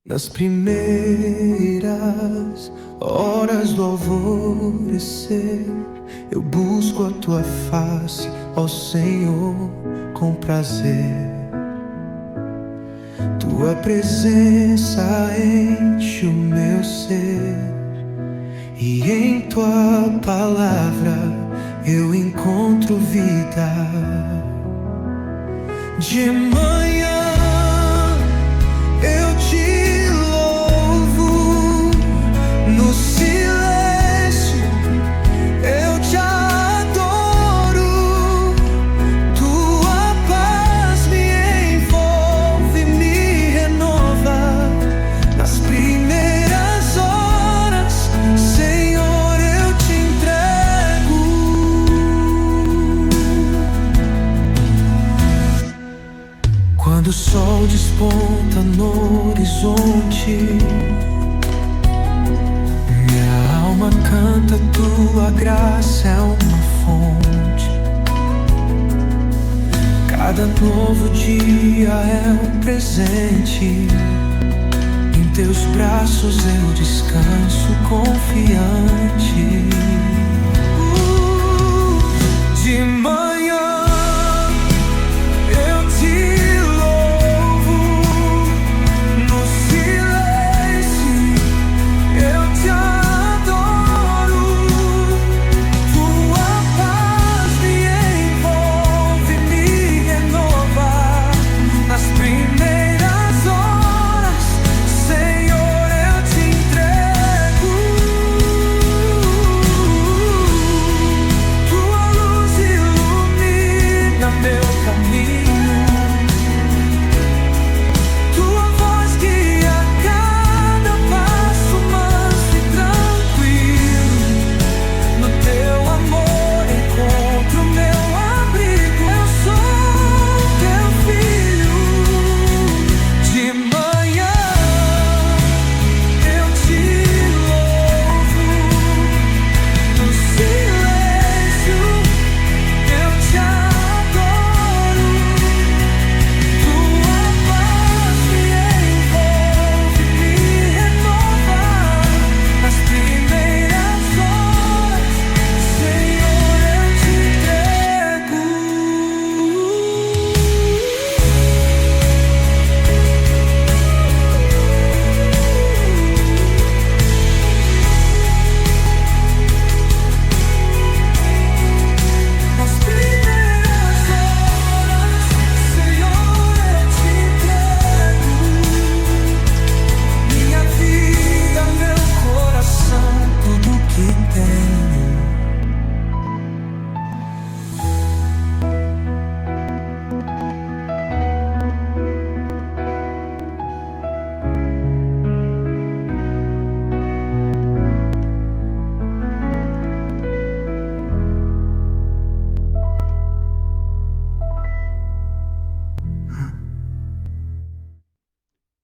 Nas primeiras horas do alvorecer, eu busco a tua face, ó Senhor, com prazer. Tua presença enche o meu ser, e em tua palavra eu encontro vida. De manhã eu te louvo, no silêncio eu te adoro. Tua paz me envolve, me renova. Nas primeiras horas, Senhor, eu te entrego. Quando o sol desponta no horizonte, minha alma canta, tua graça é uma fonte. Cada novo dia é um presente, em teus braços eu descanso confiante. De manhã eu te louvo, no silêncio eu te adoro. Tua paz me envolve, me renova. Nas primeiras horas, Senhor, eu te entrego. Tua luz ilumina meu caminho, tua voz guia cada passo manso e tranquilo. No teu amor encontro meu abrigo. Eu sou teu filho. De manhã eu te louvo, no silêncio eu te adoro. Tua paz me envolve, me renova. Nas primeiras horas, Senhor, eu te entrego. Nas primeiras horas, Senhor, eu te entrego. Minha vida, meu coração, tudo que tenho.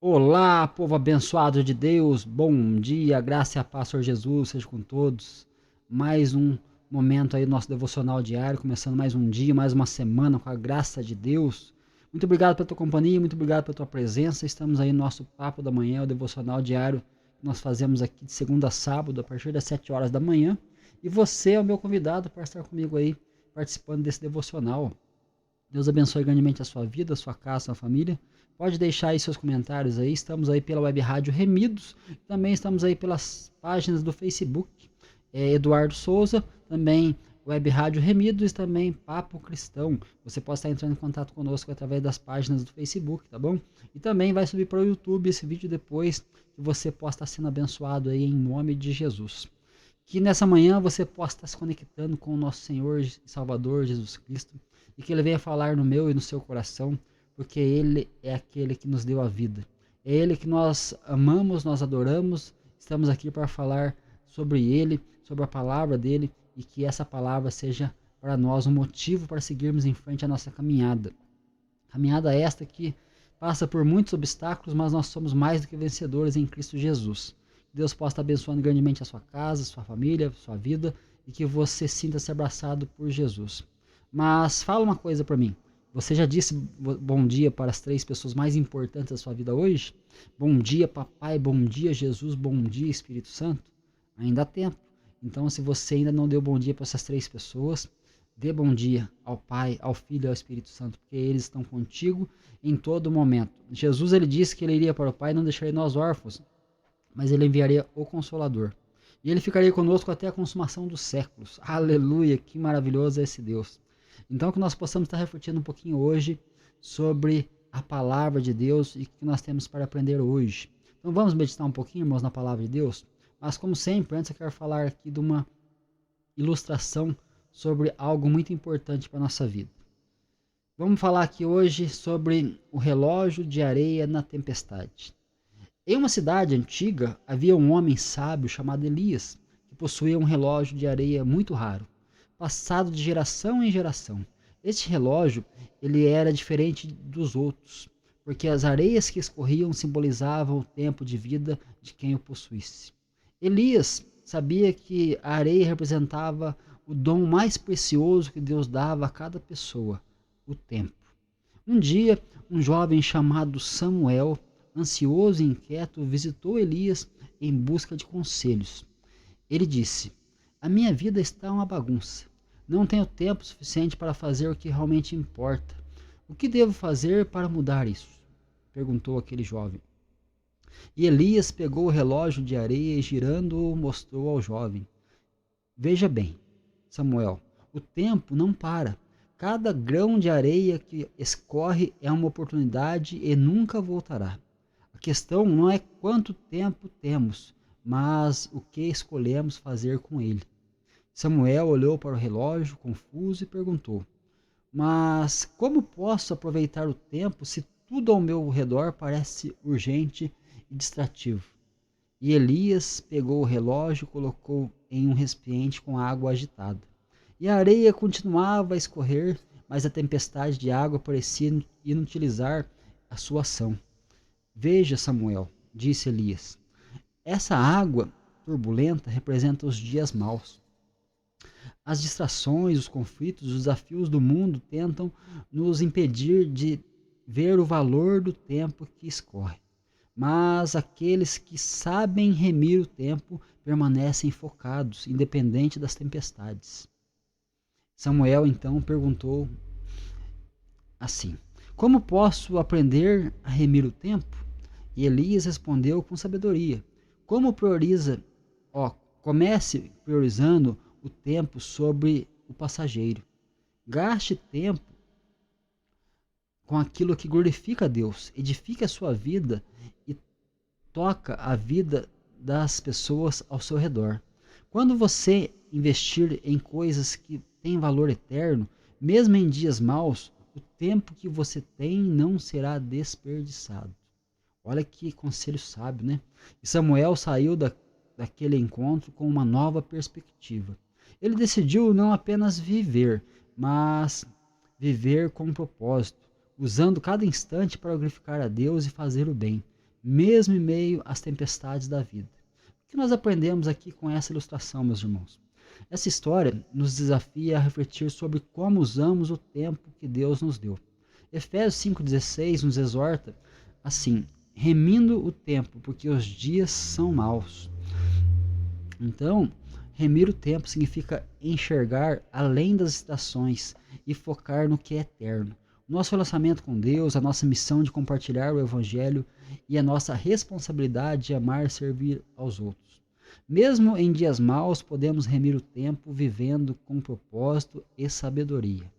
Olá, povo abençoado de Deus, bom dia, a graça e a paz, Senhor Jesus, seja com todos. Mais um momento aí do nosso devocional diário, começando mais um dia, mais uma semana com a graça de Deus. Muito obrigado pela tua companhia, muito obrigado pela tua presença. Estamos aí no nosso Papo da Manhã, o devocional diário que nós fazemos aqui de segunda a sábado, a partir das 7 horas da manhã. E você é o meu convidado para estar comigo aí, participando desse devocional. Deus abençoe grandemente a sua vida, a sua casa, a sua família. Pode deixar aí seus comentários aí. Estamos aí pela Web Rádio Remidos. Também estamos aí pelas páginas do Facebook. Eduardo Souza. Também Web Rádio Remidos. E também Papo Cristão. Você pode estar entrando em contato conosco através das páginas do Facebook, tá bom? E também vai subir para o YouTube esse vídeo depois, que você possa estar sendo abençoado aí em nome de Jesus. Que nessa manhã você possa estar se conectando com o nosso Senhor e Salvador Jesus Cristo. E que Ele venha falar no meu e no seu coração, porque Ele é aquele que nos deu a vida. É Ele que nós amamos, nós adoramos. Estamos aqui para falar sobre Ele, sobre a palavra dEle, e que essa palavra seja para nós um motivo para seguirmos em frente a nossa caminhada. Caminhada esta que passa por muitos obstáculos, mas nós somos mais do que vencedores em Cristo Jesus. Deus possa estar abençoando grandemente a sua casa, sua família, sua vida, e que você sinta-se abraçado por Jesus. Mas fala uma coisa para mim, Você já disse bom dia para as 3 pessoas mais importantes da sua vida hoje? Bom dia, papai, bom dia, Jesus, bom dia, Espírito Santo. Ainda há tempo. Então, se você ainda não deu bom dia para essas 3 pessoas, dê bom dia ao Pai, ao Filho e ao Espírito Santo, porque eles estão contigo em todo momento. Jesus, ele disse que ele iria para o Pai e não deixaria nós órfãos, mas ele enviaria o Consolador. E ele ficaria conosco até a consumação dos séculos. Aleluia, que maravilhoso é esse Deus. Então, que nós possamos estar refletindo um pouquinho hoje sobre a palavra de Deus e o que nós temos para aprender hoje. Então, vamos meditar um pouquinho, irmãos, na palavra de Deus? Mas, como sempre, antes eu quero falar aqui de uma ilustração sobre algo muito importante para a nossa vida. Vamos falar aqui hoje sobre o relógio de areia na tempestade. Em uma cidade antiga, havia um homem sábio chamado Elias, que possuía um relógio de areia muito raro, passado de geração em geração. Este relógio, ele era diferente dos outros, porque as areias que escorriam simbolizavam o tempo de vida de quem o possuísse. Elias sabia que a areia representava o dom mais precioso que Deus dava a cada pessoa, o tempo. Um dia, um jovem chamado Samuel, ansioso e inquieto, visitou Elias em busca de conselhos. Ele disse: "A minha vida está uma bagunça. Não tenho tempo suficiente para fazer o que realmente importa. O que devo fazer para mudar isso?" perguntou aquele jovem. E Elias pegou o relógio de areia e, girando-o, mostrou ao jovem. "Veja bem, Samuel, o tempo não para. Cada grão de areia que escorre é uma oportunidade e nunca voltará. A questão não é quanto tempo temos, mas o que escolhemos fazer com ele." Samuel olhou para o relógio, confuso, e perguntou: "Mas como posso aproveitar o tempo se tudo ao meu redor parece urgente e distrativo?" E Elias pegou o relógio e colocou em um recipiente com água agitada. E a areia continuava a escorrer, mas a tempestade de água parecia inutilizar a sua ação. "Veja, Samuel", disse Elias, "essa água turbulenta representa os dias maus. As distrações, os conflitos, os desafios do mundo tentam nos impedir de ver o valor do tempo que escorre. Mas aqueles que sabem remir o tempo permanecem focados, independente das tempestades." Samuel então perguntou assim: "Como posso aprender a remir o tempo?" E Elias respondeu com sabedoria: "Como prioriza? Comece priorizando o tempo sobre o passageiro. Gaste tempo com aquilo que glorifica a Deus, edifique a sua vida e toca a vida das pessoas ao seu redor. Quando você investir em coisas que têm valor eterno, mesmo em dias maus, o tempo que você tem não será desperdiçado." Olha que conselho sábio, né? E Samuel saiu daquele encontro com uma nova perspectiva. Ele decidiu não apenas viver, mas viver com propósito, usando cada instante para glorificar a Deus e fazer o bem, mesmo em meio às tempestades da vida. O que nós aprendemos aqui com essa ilustração, meus irmãos? Essa história nos desafia a refletir sobre como usamos o tempo que Deus nos deu. Efésios 5,16 nos exorta assim: "Remindo o tempo, porque os dias são maus." Então, remir o tempo significa enxergar além das estações e focar no que é eterno. O nosso relacionamento com Deus, a nossa missão de compartilhar o Evangelho e a nossa responsabilidade de amar e servir aos outros. Mesmo em dias maus, podemos remir o tempo vivendo com propósito e sabedoria.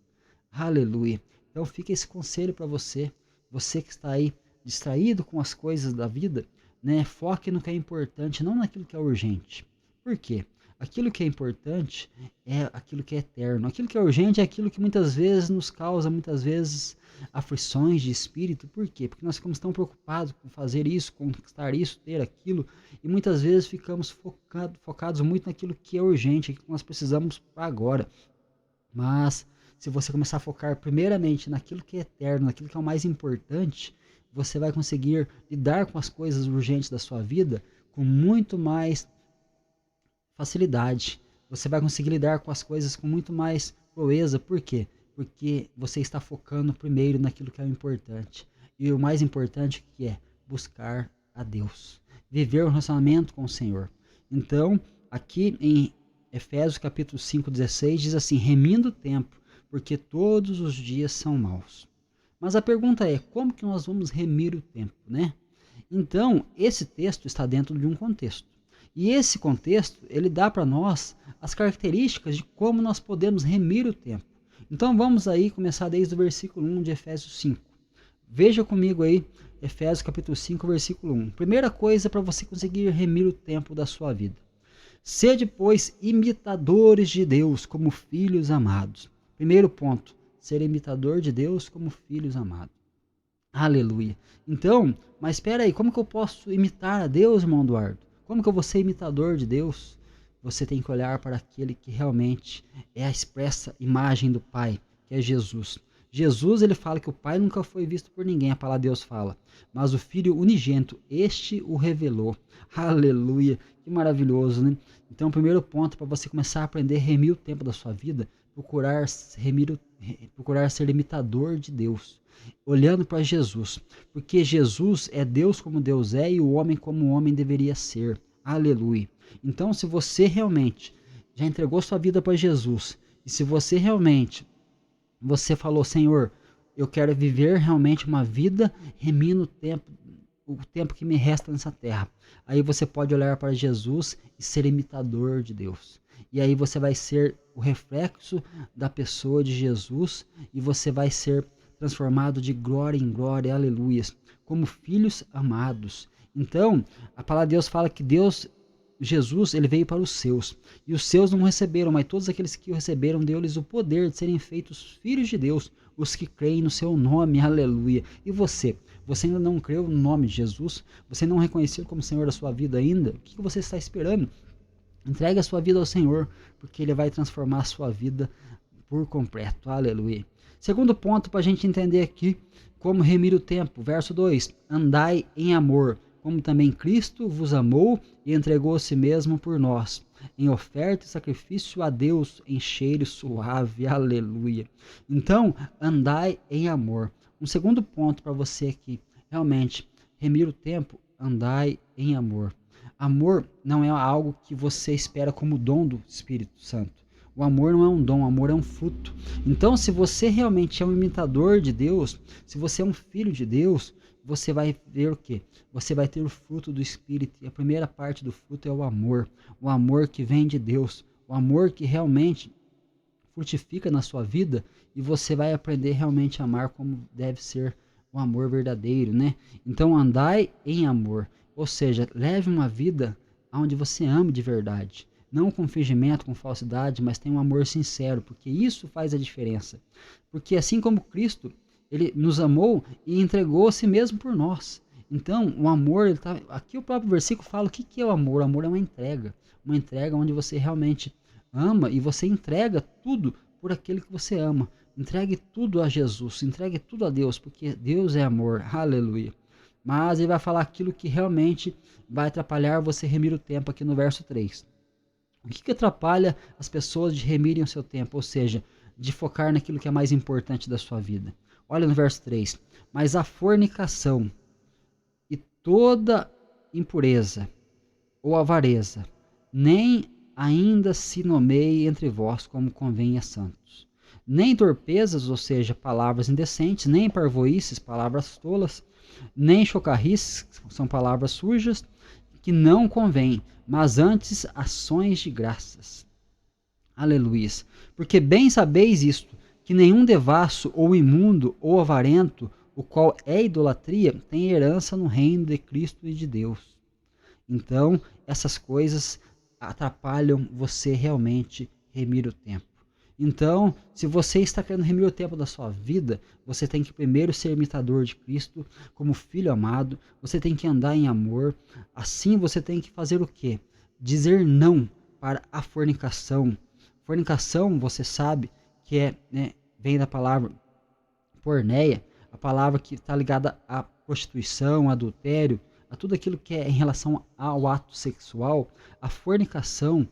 Aleluia! Então fica esse conselho para você, você que está aí distraído com as coisas da vida, né? Foque no que é importante, não naquilo que é urgente. Por quê? Aquilo que é importante é aquilo que é eterno. Aquilo que é urgente é aquilo que muitas vezes nos causa, aflições de espírito. Por quê? Porque nós ficamos tão preocupados com fazer isso, conquistar isso, ter aquilo, e muitas vezes ficamos focados muito naquilo que é urgente, aquilo que nós precisamos para agora. Mas se você começar a focar primeiramente naquilo que é eterno, naquilo que é o mais importante, você vai conseguir lidar com as coisas urgentes da sua vida com muito mais facilidade. Você vai conseguir lidar com as coisas com muito mais proeza. Por quê? Porque você está focando primeiro naquilo que é o importante. E o mais importante que é buscar a Deus. Viver um relacionamento com o Senhor. Então, aqui em Efésios capítulo 5:16 diz assim: remindo o tempo, porque todos os dias são maus. Mas a pergunta é, como que nós vamos remir o tempo, né? Então, esse texto está dentro de um contexto. E esse contexto, ele dá para nós as características de como nós podemos remir o tempo. Então, vamos aí começar desde o versículo 1 de Efésios 5. Veja comigo aí, Efésios capítulo 5, versículo 1. Primeira coisa para você conseguir remir o tempo da sua vida. Sede, pois, imitadores de Deus como filhos amados. Primeiro ponto, ser imitador de Deus como filhos amados. Aleluia. Então, mas espera aí, como que eu posso imitar a Deus, irmão Eduardo? Como que eu vou ser imitador de Deus? Você tem que olhar para aquele que realmente é a expressa imagem do Pai, que é Jesus. Jesus, ele fala que o Pai nunca foi visto por ninguém, a palavra de Deus fala. Mas o Filho unigênito, este o revelou. Aleluia. Que maravilhoso, né? Então, o primeiro ponto para você começar a aprender a remir o tempo da sua vida, procurar ser imitador de Deus, olhando para Jesus, porque Jesus é Deus como Deus é e o homem como o homem deveria ser. Aleluia. Então, se você realmente já entregou sua vida para Jesus, e se você realmente falou, Senhor, eu quero viver realmente uma vida remindo o tempo que me resta nessa terra. Aí você pode olhar para Jesus e ser imitador de Deus. E aí você vai ser o reflexo da pessoa de Jesus e você vai ser transformado de glória em glória, aleluias, como filhos amados. Então, a palavra de Deus fala que Jesus, ele veio para os seus, e os seus não o receberam, mas todos aqueles que o receberam, deu-lhes o poder de serem feitos filhos de Deus, os que creem no seu nome, aleluia. E você ainda não creu no nome de Jesus? Você não reconheceu como Senhor da sua vida ainda? O que você está esperando? Entregue a sua vida ao Senhor, porque Ele vai transformar a sua vida por completo, aleluia. Segundo ponto para a gente entender aqui, como remir o tempo, verso 2, andai em amor, como também Cristo vos amou e entregou a si mesmo por nós, em oferta e sacrifício a Deus em cheiro suave, aleluia. Então, andai em amor. Um segundo ponto para você aqui, realmente, remir o tempo, andai em amor. Amor não é algo que você espera como dom do Espírito Santo. O amor não é um dom, o amor é um fruto. Então, se você realmente é um imitador de Deus, se você é um filho de Deus, você vai ver o quê? Você vai ter o fruto do Espírito. E a primeira parte do fruto é o amor. O amor que vem de Deus. O amor que realmente frutifica na sua vida. E você vai aprender realmente a amar como deve ser o amor verdadeiro, né? Então, andai em amor. Ou seja, leve uma vida onde você ame de verdade. Não com fingimento, com falsidade, mas tenha um amor sincero. Porque isso faz a diferença. Porque assim como Cristo, Ele nos amou e entregou a si mesmo por nós. Então, o amor, aqui o próprio versículo fala o que é o amor. O amor é uma entrega onde você realmente ama e você entrega tudo por aquele que você ama. Entregue tudo a Jesus, entregue tudo a Deus, porque Deus é amor, aleluia. Mas ele vai falar aquilo que realmente vai atrapalhar você remir o tempo aqui no verso 3. O que atrapalha as pessoas de remirem o seu tempo, ou seja, de focar naquilo que é mais importante da sua vida? Olha no verso 3. Mas a fornicação e toda impureza ou avareza, nem ainda se nomeie entre vós como convém a santos. Nem torpezas, ou seja, palavras indecentes, nem parvoices, palavras tolas, nem chocarrices, são palavras sujas, que não convém, mas antes ações de graças. Aleluia. Porque bem sabeis isto, que nenhum devasso ou imundo ou avarento, o qual é idolatria, tem herança no reino de Cristo e de Deus. Então, essas coisas atrapalham você realmente remir o tempo. Então, se você está querendo remir o tempo da sua vida, você tem que primeiro ser imitador de Cristo, como filho amado, você tem que andar em amor, assim você tem que fazer o quê? Dizer não para a fornicação. Fornicação, você sabe, que vem da palavra porneia, a palavra que está ligada à prostituição, adultério, a tudo aquilo que é em relação ao ato sexual. A fornicação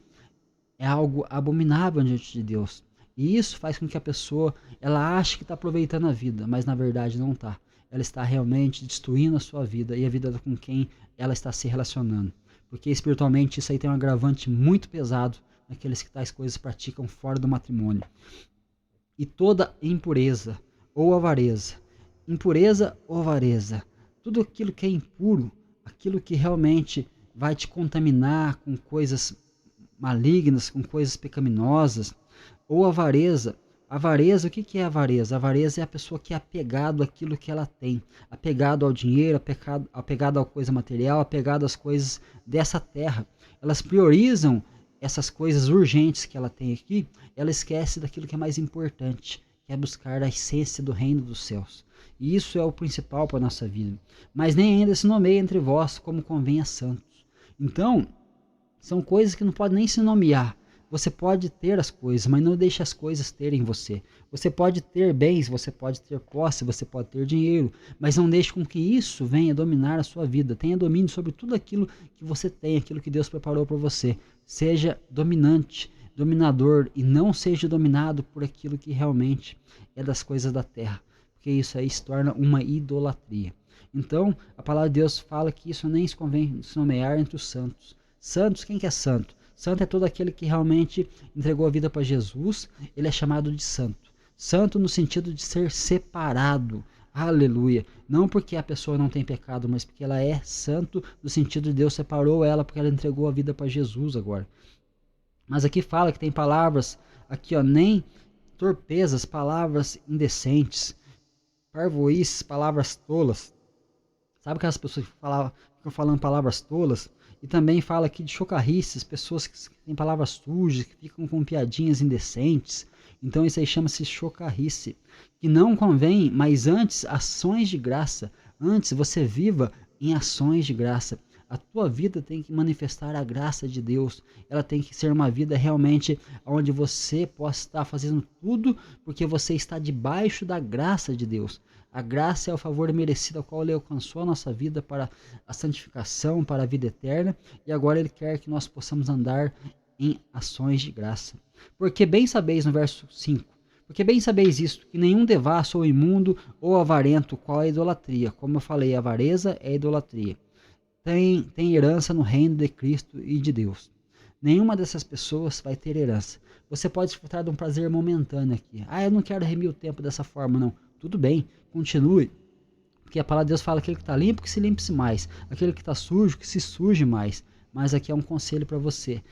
é algo abominável diante de Deus. E isso faz com que a pessoa, ela ache que está aproveitando a vida, mas na verdade não está. Ela está realmente destruindo a sua vida e a vida com quem ela está se relacionando. Porque espiritualmente isso aí tem um agravante muito pesado naqueles que tais coisas praticam fora do matrimônio. E toda impureza ou impureza ou avareza, tudo aquilo que é impuro, aquilo que realmente vai te contaminar com coisas malignas, com coisas pecaminosas, ou avareza. Avareza, o que é avareza? Avareza é a pessoa que é apegado àquilo que ela tem, apegado ao dinheiro, apegado à coisa material, apegado às coisas dessa terra. Elas priorizam essas coisas urgentes que ela tem aqui, ela esquece daquilo que é mais importante, que é buscar a essência do reino dos céus. E isso é o principal para a nossa vida. Mas nem ainda se nomeia entre vós como convém a santos. Então, são coisas que não podem nem se nomear. Você pode ter as coisas, mas não deixe as coisas terem você. Você pode ter bens, você pode ter posse, você pode ter dinheiro, mas não deixe com que isso venha dominar a sua vida. Tenha domínio sobre tudo aquilo que você tem, aquilo que Deus preparou para você. Seja dominante, dominador, e não seja dominado por aquilo que realmente é das coisas da terra, porque isso aí se torna uma idolatria. Então, a palavra de Deus fala que isso nem se convém se nomear entre os santos. Santos, quem que é santo? Santo é todo aquele que realmente entregou a vida para Jesus, ele é chamado de santo. Santo no sentido de ser separado. Aleluia. Não porque a pessoa não tem pecado, mas porque ela é santo no sentido de Deus separou ela porque ela entregou a vida para Jesus agora. Mas aqui fala que tem palavras, aqui ó, nem torpezas, palavras indecentes, parvoíces, palavras tolas. Sabe aquelas pessoas que ficam falando palavras tolas? E também fala aqui de chocarrices, pessoas que têm palavras sujas, que ficam com piadinhas indecentes. Então isso aí chama-se chocarrice, que não convém, mas antes ações de graça. Antes você viva em ações de graça. A tua vida tem que manifestar a graça de Deus. Ela tem que ser uma vida realmente onde você possa estar fazendo tudo porque você está debaixo da graça de Deus. A graça é o favor merecido ao qual Ele alcançou a nossa vida para a santificação, para a vida eterna. E agora Ele quer que nós possamos andar em ações de graça. Porque bem sabeis, no verso 5, porque bem sabeis isto, que nenhum devasso ou imundo ou avarento, qual é a idolatria. Como eu falei, a avareza é a idolatria. Tem herança no reino de Cristo e de Deus. Nenhuma dessas pessoas vai ter herança. Você pode desfrutar de um prazer momentâneo aqui. Eu não quero remir o tempo dessa forma, não. Tudo bem, continue. Porque a palavra de Deus fala que aquele que está limpo, que se limpe-se mais. Aquele que está sujo, que se suje mais. Mas aqui é um conselho para você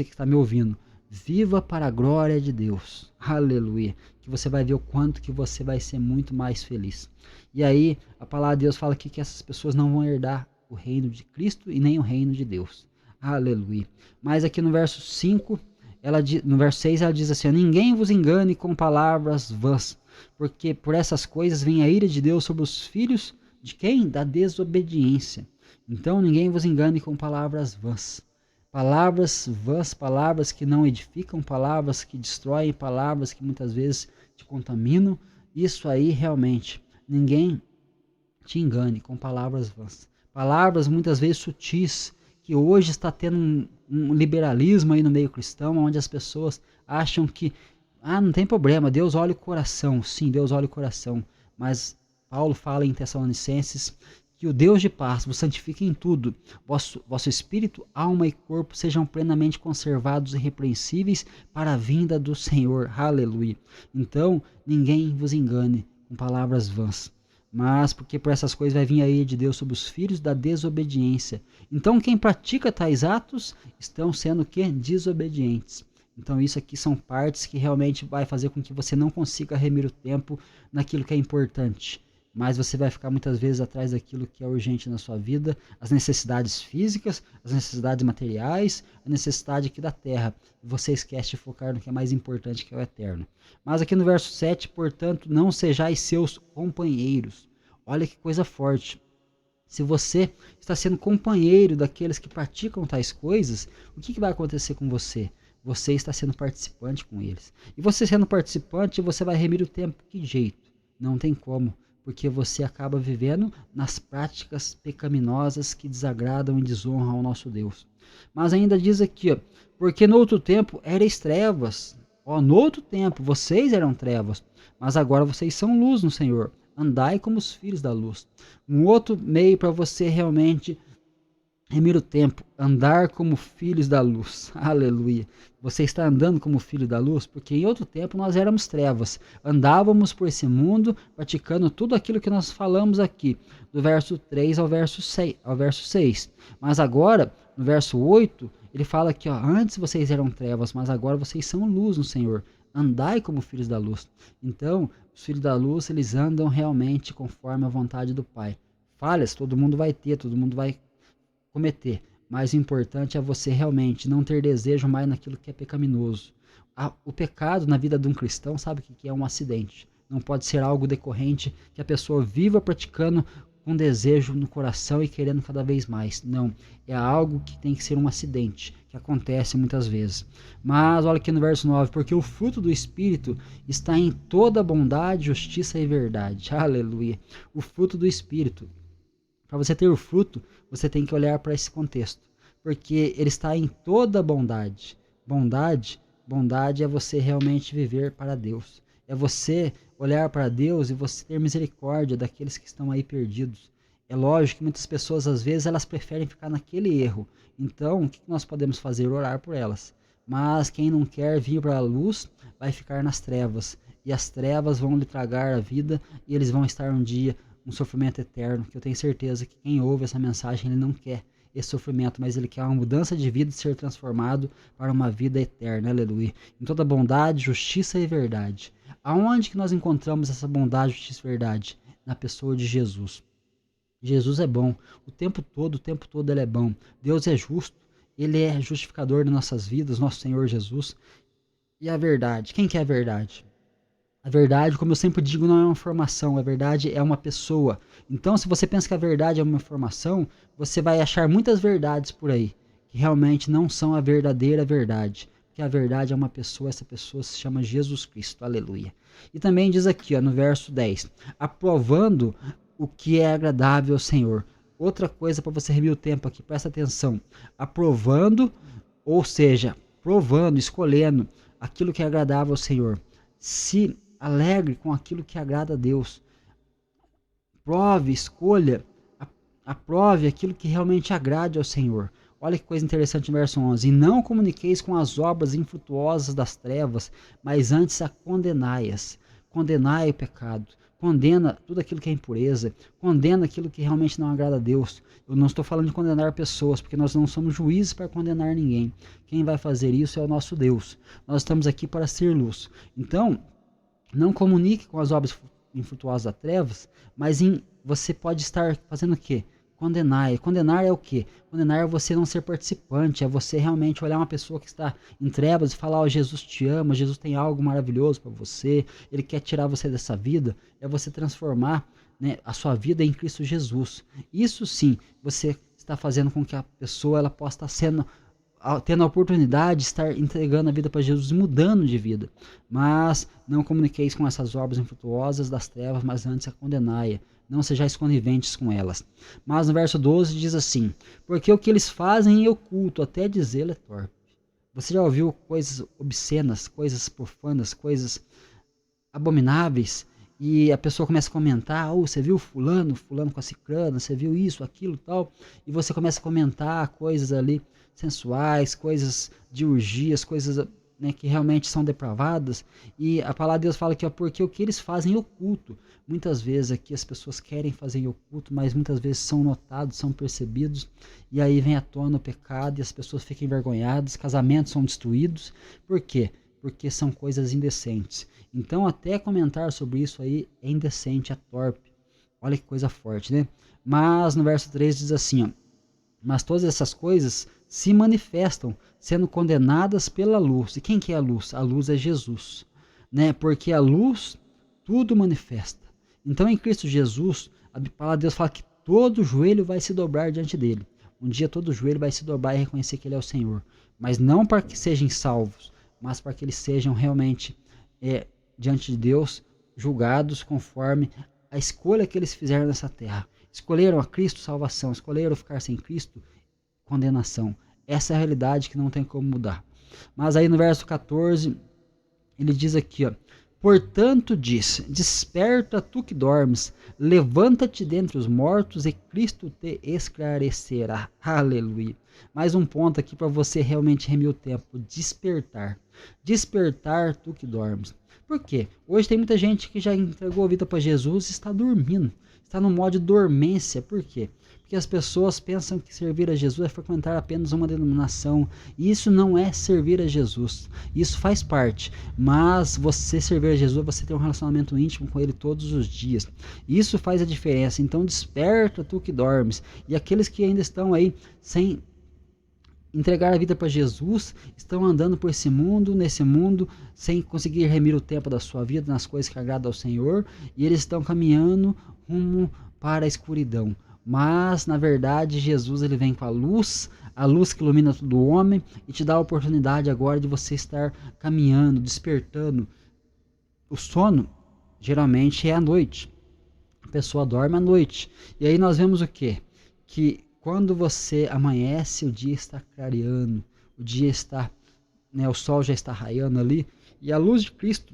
que está me ouvindo. Viva para a glória de Deus. Aleluia. Que você vai ver o quanto que você vai ser muito mais feliz. E aí, a palavra de Deus fala aqui que essas pessoas não vão herdar o reino de Cristo e nem o reino de Deus. Aleluia. Mas aqui no verso 5, no verso 6, ela diz assim: ninguém vos engane com palavras vãs, porque por essas coisas vem a ira de Deus sobre os filhos de quem? Da desobediência. Então ninguém vos engane com palavras vãs. Palavras vãs, palavras que não edificam, palavras que destroem, palavras que muitas vezes te contaminam. Isso aí realmente, ninguém te engane com palavras vãs. Palavras muitas vezes sutis, que hoje está tendo um liberalismo aí no meio cristão, onde as pessoas acham que não tem problema, Deus olha o coração. Sim, Deus olha o coração, mas Paulo fala em Tessalonicenses que o Deus de paz vos santifique em tudo, vosso espírito, alma e corpo sejam plenamente conservados e irrepreensíveis para a vinda do Senhor. Aleluia. Então, ninguém vos engane com palavras vãs. Mas porque por essas coisas vai vir a ira de Deus sobre os filhos da desobediência. Então quem pratica tais atos estão sendo o quê? Desobedientes. Então isso aqui são partes que realmente vai fazer com que você não consiga remir o tempo naquilo que é importante. Mas você vai ficar muitas vezes atrás daquilo que é urgente na sua vida, as necessidades físicas, as necessidades materiais, a necessidade aqui da terra. E você esquece de focar no que é mais importante, que é o eterno. Mas aqui no verso 7, portanto, não sejais seus companheiros. Olha que coisa forte. Se você está sendo companheiro daqueles que praticam tais coisas, o que vai acontecer com você? Você está sendo participante com eles. E você sendo participante, você vai remir o tempo. Que jeito? Não tem como. Porque você acaba vivendo nas práticas pecaminosas que desagradam e desonram ao nosso Deus. Mas ainda diz aqui, porque no outro tempo erais trevas, Ó, no outro tempo vocês eram trevas, mas agora vocês são luz no Senhor. Andai como os filhos da luz. Um outro meio para você realmente remir o tempo, andar como filhos da luz. Aleluia. Você está andando como filho da luz, porque em outro tempo nós éramos trevas. Andávamos por esse mundo, praticando tudo aquilo que nós falamos aqui, do verso 3 ao verso 6. Mas agora, no verso 8, ele fala que antes vocês eram trevas, mas agora vocês são luz no Senhor. Andai como filhos da luz. Então, os filhos da luz, eles andam realmente conforme a vontade do Pai. Falhas, todo mundo vai ter, todo mundo vai cometer, mas o importante é você realmente não ter desejo mais naquilo que é pecaminoso. O pecado na vida de um cristão, sabe o que é? Um acidente. Não pode ser algo decorrente que a pessoa viva praticando com desejo no coração e querendo cada vez mais. Não, é algo que tem que ser um acidente, que acontece muitas vezes. Mas olha aqui no verso 9, porque o fruto do Espírito está em toda bondade, justiça e verdade. Aleluia. O fruto do Espírito. Para você ter o fruto, você tem que olhar para esse contexto, porque ele está em toda bondade. Bondade é você realmente viver para Deus. É você olhar para Deus e você ter misericórdia daqueles que estão aí perdidos. É lógico que muitas pessoas, às vezes, elas preferem ficar naquele erro. Então, o que nós podemos fazer? Orar por elas. Mas quem não quer vir para a luz, vai ficar nas trevas. E as trevas vão lhe tragar a vida e eles vão estar um dia um sofrimento eterno, que eu tenho certeza que quem ouve essa mensagem, ele não quer esse sofrimento, mas ele quer uma mudança de vida e ser transformado para uma vida eterna, aleluia. Em toda bondade, justiça e verdade. Aonde que nós encontramos essa bondade, justiça e verdade? Na pessoa de Jesus. Jesus é bom, o tempo todo ele é bom. Deus é justo, ele é justificador de nossas vidas, nosso Senhor Jesus. E a verdade, quem que é a verdade? A verdade, como eu sempre digo, não é uma informação, a verdade é uma pessoa. Então, se você pensa que a verdade é uma informação, você vai achar muitas verdades por aí, que realmente não são a verdadeira verdade. Porque a verdade é uma pessoa, essa pessoa se chama Jesus Cristo, aleluia. E também diz aqui, no verso 10, aprovando o que é agradável ao Senhor. Outra coisa para você remir o tempo aqui, presta atenção. Aprovando, ou seja, provando, escolhendo aquilo que é agradável ao Senhor. Se alegre com aquilo que agrada a Deus. Prove, escolha, aprove aquilo que realmente agrade ao Senhor. Olha que coisa interessante no verso 11. E não comuniqueis com as obras infrutuosas das trevas, mas antes a condenai-as. Condenai o pecado. Condena tudo aquilo que é impureza. Condena aquilo que realmente não agrada a Deus. Eu não estou falando de condenar pessoas, porque nós não somos juízes para condenar ninguém. Quem vai fazer isso é o nosso Deus. Nós estamos aqui para ser luz. Então, não comunique com as obras infrutuosas das trevas, mas você pode estar fazendo o quê? Condenar. Condenar é o quê? Condenar é você não ser participante, é você realmente olhar uma pessoa que está em trevas e falar, Jesus te ama, Jesus tem algo maravilhoso para você, Ele quer tirar você dessa vida, é você transformar, né, a sua vida em Cristo Jesus. Isso sim, você está fazendo com que a pessoa ela possa estar tendo a oportunidade de estar entregando a vida para Jesus, mudando de vida. Mas não comuniqueis com essas obras infrutuosas das trevas, mas antes a condenai-a. Não sejais coniventes com elas. Mas no verso 12 diz assim, porque o que eles fazem em oculto, até dizê-lo é torpe. Você já ouviu coisas obscenas, coisas profanas, coisas abomináveis, e a pessoa começa a comentar, você viu fulano com a cicrana, você viu isso, aquilo, tal, e você começa a comentar coisas ali sensuais, coisas de urgias, coisas, né, que realmente são depravadas, e a palavra de Deus fala aqui, porque o que eles fazem em oculto, muitas vezes aqui as pessoas querem fazer em oculto, mas muitas vezes são notados, são percebidos, e aí vem à tona o pecado, e as pessoas ficam envergonhadas, casamentos são destruídos, por quê? Porque são coisas indecentes. Então até comentar sobre isso aí é indecente, é torpe. Olha que coisa forte, né? Mas no verso 3 diz assim, mas todas essas coisas se manifestam, sendo condenadas pela luz. E quem que é a luz? A luz é Jesus, né? Porque a luz tudo manifesta. Então em Cristo Jesus, a palavra de Deus fala que todo joelho vai se dobrar diante dele. Um dia todo joelho vai se dobrar e reconhecer que ele é o Senhor. Mas não para que sejam salvos, mas para que eles sejam realmente diante de Deus julgados conforme a escolha que eles fizeram nessa terra. Escolheram a Cristo, salvação. Escolheram ficar sem Cristo, condenação. Essa é a realidade que não tem como mudar. Mas aí no verso 14 Ele diz aqui, ó: portanto diz, desperta tu que dormes, levanta-te dentre os mortos e Cristo te esclarecerá. Aleluia. Mais um ponto aqui para você realmente remir o tempo: despertar. Despertar tu que dormes. Por quê? Hoje tem muita gente que já entregou a vida para Jesus e está dormindo, está no modo de dormência. Por quê? Porque as pessoas pensam que servir a Jesus é frequentar apenas uma denominação. E isso não é servir a Jesus. Isso faz parte. Mas você servir a Jesus, você tem um relacionamento íntimo com Ele todos os dias. Isso faz a diferença. Então desperta tu que dormes. E aqueles que ainda estão aí sem entregar a vida para Jesus, estão andando por esse mundo, nesse mundo, sem conseguir remir o tempo da sua vida nas coisas que agradam ao Senhor, e eles estão caminhando rumo para a escuridão. Mas, na verdade, Jesus ele vem com a luz que ilumina todo homem, e te dá a oportunidade agora de você estar caminhando, despertando. O sono, geralmente, é à noite. A pessoa dorme à noite. E aí nós vemos o quê? Que quando você amanhece, o dia está clareando, o dia está, o sol já está raiando ali, e a luz de Cristo,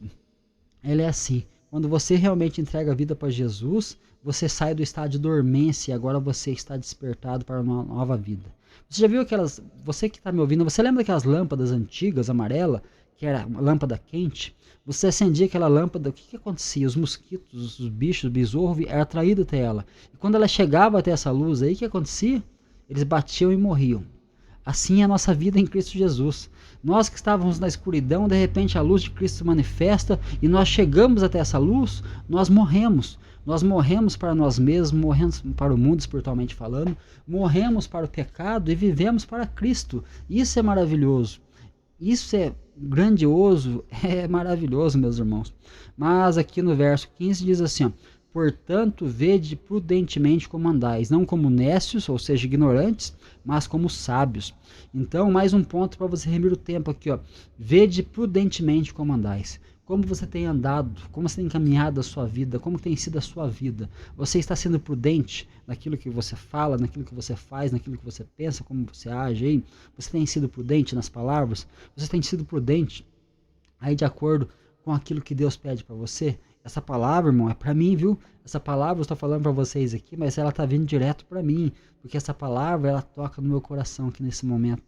ela é assim. Quando você realmente entrega a vida para Jesus, você sai do estado de dormência e agora você está despertado para uma nova vida. Você já viu aquelas, você que está me ouvindo, você lembra daquelas lâmpadas antigas, amarela, que era uma lâmpada quente? Você acendia aquela lâmpada, o que acontecia? Os mosquitos, os bichos, o besouro eram atraídos até ela. E quando ela chegava até essa luz aí, o que acontecia? Eles batiam e morriam. Assim é a nossa vida em Cristo Jesus. Nós que estávamos na escuridão, de repente a luz de Cristo se manifesta e nós chegamos até essa luz, nós morremos. Nós morremos para nós mesmos, morremos para o mundo espiritualmente falando, morremos para o pecado e vivemos para Cristo. Isso é maravilhoso. Isso é grandioso, é maravilhoso, meus irmãos. Mas aqui no verso 15 diz assim, ó: portanto, vede prudentemente como andais, não como necios, ou seja, ignorantes, mas como sábios. Então, mais um ponto para você remir o tempo aqui, ó: vede prudentemente como andais. Como você tem andado, como você tem caminhado a sua vida, como tem sido a sua vida. Você está sendo prudente naquilo que você fala, naquilo que você faz, naquilo que você pensa, como você age aí? Você tem sido prudente nas palavras? Você tem sido prudente aí de acordo com aquilo que Deus pede para você? Essa palavra, irmão, é para mim, viu? Essa palavra eu estou falando para vocês aqui, mas ela está vindo direto para mim, porque essa palavra ela toca no meu coração aqui nesse momento,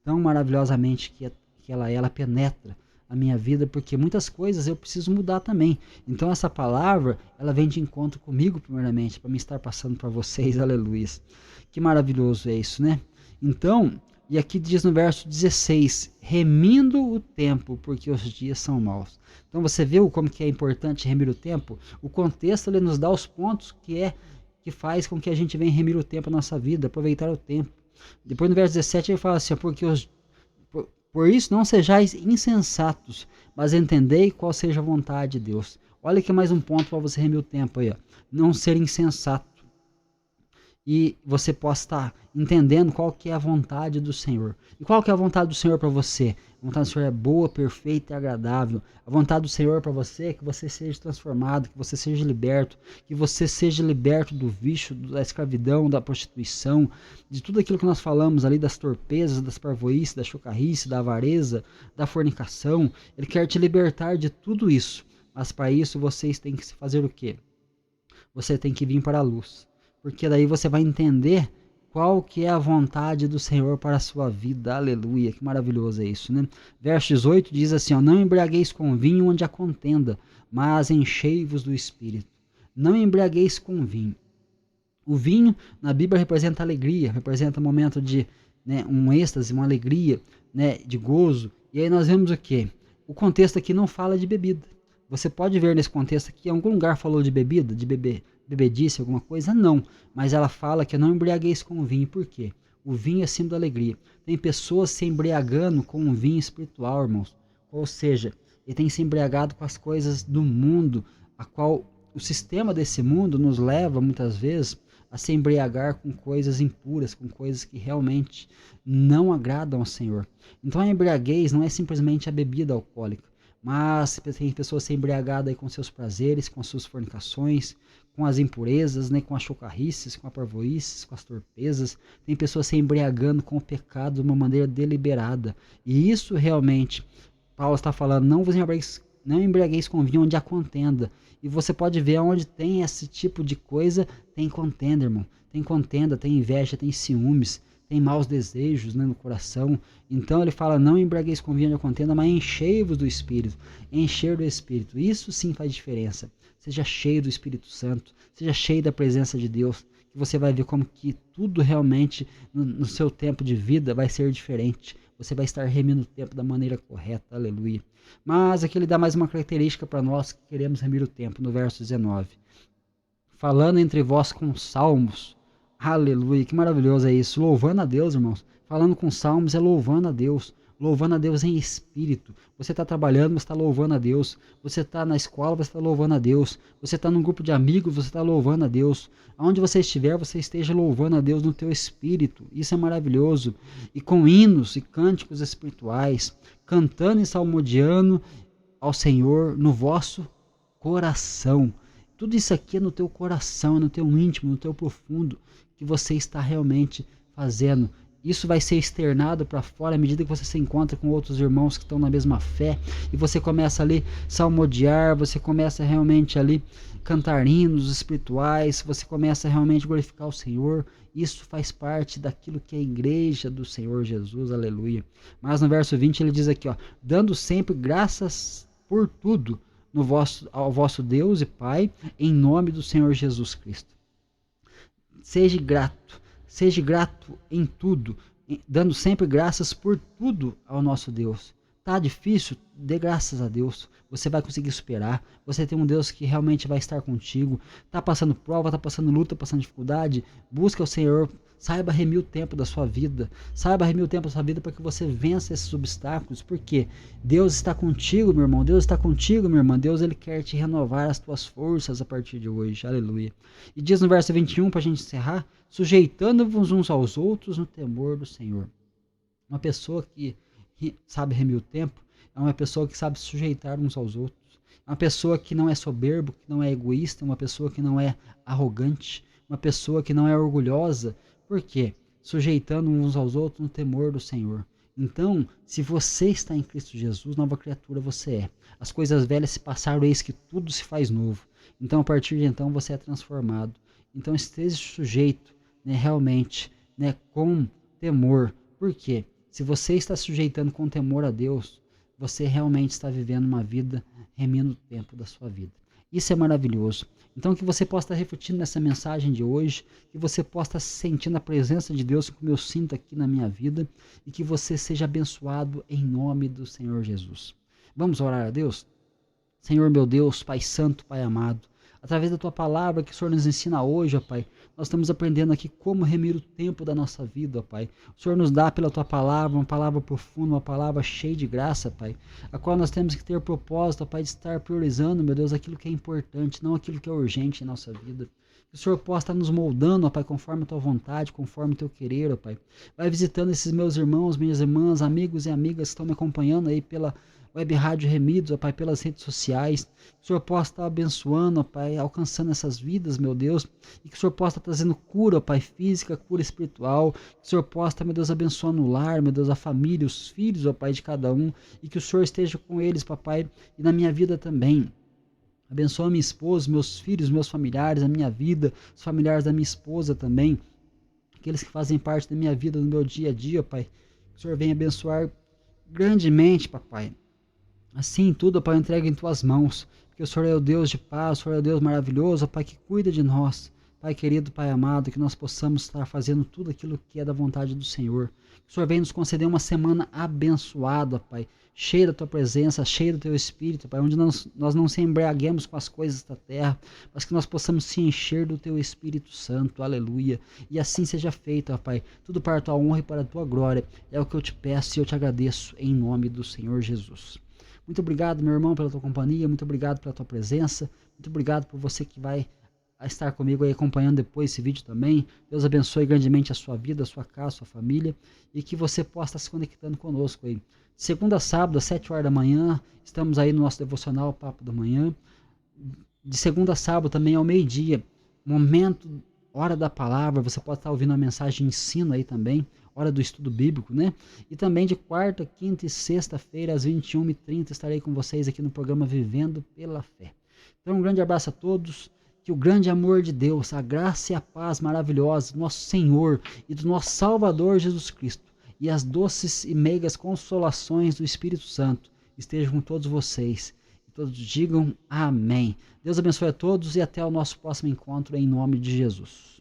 tão maravilhosamente que ela penetra a minha vida, porque muitas coisas eu preciso mudar também. Então essa palavra, ela vem de encontro comigo primeiramente, para me estar passando para vocês, aleluia. Que maravilhoso é isso, né? Então, e aqui diz no verso 16, remindo o tempo, porque os dias são maus. Então você viu como que é importante remir o tempo? O contexto ele nos dá os pontos que faz com que a gente venha remir o tempo na nossa vida, aproveitar o tempo. Depois no verso 17 ele fala assim, porque por isso não sejais insensatos, mas entendei qual seja a vontade de Deus. Olha aqui mais um ponto para você remir o tempo aí, ó. Não ser insensato. E você possa estar entendendo qual que é a vontade do Senhor. E qual que é a vontade do Senhor para você? A vontade do Senhor é boa, perfeita e agradável. A vontade do Senhor para você é que você seja transformado, que você seja liberto do vício, da escravidão, da prostituição, de tudo aquilo que nós falamos ali, das torpezas, das parvoíces, da chocarrice, da avareza, da fornicação. Ele quer te libertar de tudo isso. Mas para isso vocês têm que fazer o quê? Você tem que vir para a luz. Porque daí você vai entender qual que é a vontade do Senhor para a sua vida. Aleluia, que maravilhoso é isso, né? Verso 18 diz assim, ó: não embriagueis com vinho onde há contenda, mas enchei-vos do Espírito. Não embriagueis com vinho. O vinho na Bíblia representa alegria, representa um momento de um êxtase, uma alegria, de gozo. E aí nós vemos o quê? O contexto aqui não fala de bebida. Você pode ver nesse contexto aqui, em algum lugar falou de bebida, de bebedice, alguma coisa? Não. Mas ela fala que não embriagueis com o vinho. Por quê? O vinho é símbolo da alegria. Tem pessoas se embriagando com um vinho espiritual, irmãos. Ou seja, ele tem se embriagado com as coisas do mundo, a qual o sistema desse mundo nos leva, muitas vezes, a se embriagar com coisas impuras, com coisas que realmente não agradam ao Senhor. Então a embriaguez não é simplesmente a bebida alcoólica, mas tem pessoas se embriagadas com seus prazeres, com as suas fornicações, com as impurezas, com as chocarrices, com as parvoíces, com as torpezas. Tem pessoas se embriagando com o pecado de uma maneira deliberada. E isso realmente Paulo está falando, não embriagueis com vinho onde há contenda. E você pode ver onde tem esse tipo de coisa, tem contenda, irmão. Tem contenda, tem inveja, tem ciúmes, tem maus desejos, né, no coração. Então ele fala, não embriagueis com vinho onde há contenda, mas enchei-vos do Espírito. Encher do Espírito. Isso sim faz diferença. Seja cheio do Espírito Santo. Seja cheio da presença de Deus. Que você vai ver como que tudo realmente no seu tempo de vida vai ser diferente. Você vai estar remindo o tempo da maneira correta, aleluia. Mas aqui ele dá mais uma característica para nós que queremos remir o tempo, no verso 19. Falando entre vós com salmos, aleluia, que maravilhoso é isso, louvando a Deus, irmãos. Falando com salmos é louvando a Deus em espírito. Você está trabalhando, você está louvando a Deus. Você está na escola, você está louvando a Deus. Você está num grupo de amigos, você está louvando a Deus. Aonde você estiver, você esteja louvando a Deus no teu espírito. Isso é maravilhoso. E com hinos e cânticos espirituais, cantando e salmodiando ao Senhor no vosso coração. Tudo isso aqui é no teu coração, é no teu íntimo, no teu profundo, que você está realmente fazendo. Isso vai ser externado para fora à medida que você se encontra com outros irmãos que estão na mesma fé e você começa ali salmodiar, você começa realmente ali cantar hinos espirituais, você começa realmente a glorificar o Senhor. Isso faz parte daquilo que é a igreja do Senhor Jesus, aleluia. Mas no verso 20 ele diz aqui, ó, dando sempre graças por tudo ao vosso Deus e Pai, em nome do Senhor Jesus Cristo. Seja grato em tudo, dando sempre graças por tudo ao nosso Deus. Tá difícil? Dê graças a Deus. Você vai conseguir superar. Você tem um Deus que realmente vai estar contigo. Tá passando prova, tá passando luta, passando dificuldade. Busca o Senhor. Saiba remir o tempo da sua vida. Saiba remir o tempo da sua vida para que você vença esses obstáculos. Porque Deus está contigo, meu irmão. Deus está contigo, minha irmã. Deus, ele quer te renovar as tuas forças a partir de hoje. Aleluia. E diz no verso 21, para a gente encerrar, sujeitando-vos uns aos outros no temor do Senhor. Uma pessoa que sabe remir o tempo é uma pessoa que sabe sujeitar uns aos outros. É uma pessoa que não é soberbo, que não é egoísta, uma pessoa que não é arrogante, uma pessoa que não é orgulhosa. Por quê? Sujeitando uns aos outros no temor do Senhor. Então, se você está em Cristo Jesus, nova criatura você é. As coisas velhas se passaram, eis que tudo se faz novo. Então, a partir de então, você é transformado. Então, esteja sujeito, né, realmente, né, com temor. Por quê? Se você está sujeitando com temor a Deus, você realmente está vivendo uma vida remindo o tempo da sua vida. Isso é maravilhoso. Então que você possa estar refletindo nessa mensagem de hoje, que você possa estar sentindo a presença de Deus como eu sinto aqui na minha vida e que você seja abençoado em nome do Senhor Jesus. Vamos orar a Deus? Senhor meu Deus, Pai Santo, Pai amado, através da Tua palavra que o Senhor nos ensina hoje, ó Pai, nós estamos aprendendo aqui como remir o tempo da nossa vida, ó Pai. O Senhor nos dá pela Tua palavra, uma palavra profunda, uma palavra cheia de graça, Pai, a qual nós temos que ter propósito, ó Pai, de estar priorizando, meu Deus, aquilo que é importante, não aquilo que é urgente em nossa vida. Que o Senhor possa estar nos moldando, ó Pai, conforme a Tua vontade, conforme o Teu querer, ó Pai. Vai visitando esses meus irmãos, minhas irmãs, amigos e amigas que estão me acompanhando aí pela Web Rádio Remidos, ó Pai, pelas redes sociais. Que o Senhor possa estar abençoando, ó Pai, alcançando essas vidas, meu Deus. E que o Senhor possa estar trazendo cura, ó Pai, física, cura espiritual. Que o Senhor possa estar, meu Deus, abençoando o lar, meu Deus, a família, os filhos, ó Pai, de cada um. E que o Senhor esteja com eles, papai, e na minha vida também. Abençoa a minha esposa, meus filhos, meus familiares, a minha vida, os familiares da minha esposa também. Aqueles que fazem parte da minha vida, do meu dia a dia, Pai. Que o Senhor venha abençoar grandemente, papai. Assim tudo, Pai, eu entrego em Tuas mãos, porque o Senhor é o Deus de paz, o Senhor é o Deus maravilhoso, Pai, que cuida de nós. Pai querido, Pai amado, que nós possamos estar fazendo tudo aquilo que é da vontade do Senhor. Que o Senhor venha nos conceder uma semana abençoada, Pai, cheia da Tua presença, cheia do Teu Espírito, Pai, onde nós não se embriaguemos com as coisas da terra, mas que nós possamos se encher do Teu Espírito Santo, aleluia. E assim seja feito, Pai, tudo para a Tua honra e para a Tua glória. É o que eu te peço e eu te agradeço em nome do Senhor Jesus. Muito obrigado, meu irmão, pela tua companhia, muito obrigado pela tua presença, muito obrigado por você que vai estar comigo aí acompanhando depois esse vídeo também. Deus abençoe grandemente a sua vida, a sua casa, a sua família e que você possa estar se conectando conosco aí. Segunda a sábado, às 7 horas da manhã, estamos aí no nosso devocional Papo da Manhã. De segunda a sábado também ao meio-dia, momento hora da palavra, você pode estar ouvindo uma mensagem de ensino aí também, hora do estudo bíblico, né? E também de quarta, quinta e sexta-feira, às 21h30, estarei com vocês aqui no programa Vivendo pela Fé. Então, um grande abraço a todos, que o grande amor de Deus, a graça e a paz maravilhosa do nosso Senhor e do nosso Salvador Jesus Cristo, e as doces e meigas consolações do Espírito Santo estejam com todos vocês. E todos digam amém. Deus abençoe a todos e até o nosso próximo encontro em nome de Jesus.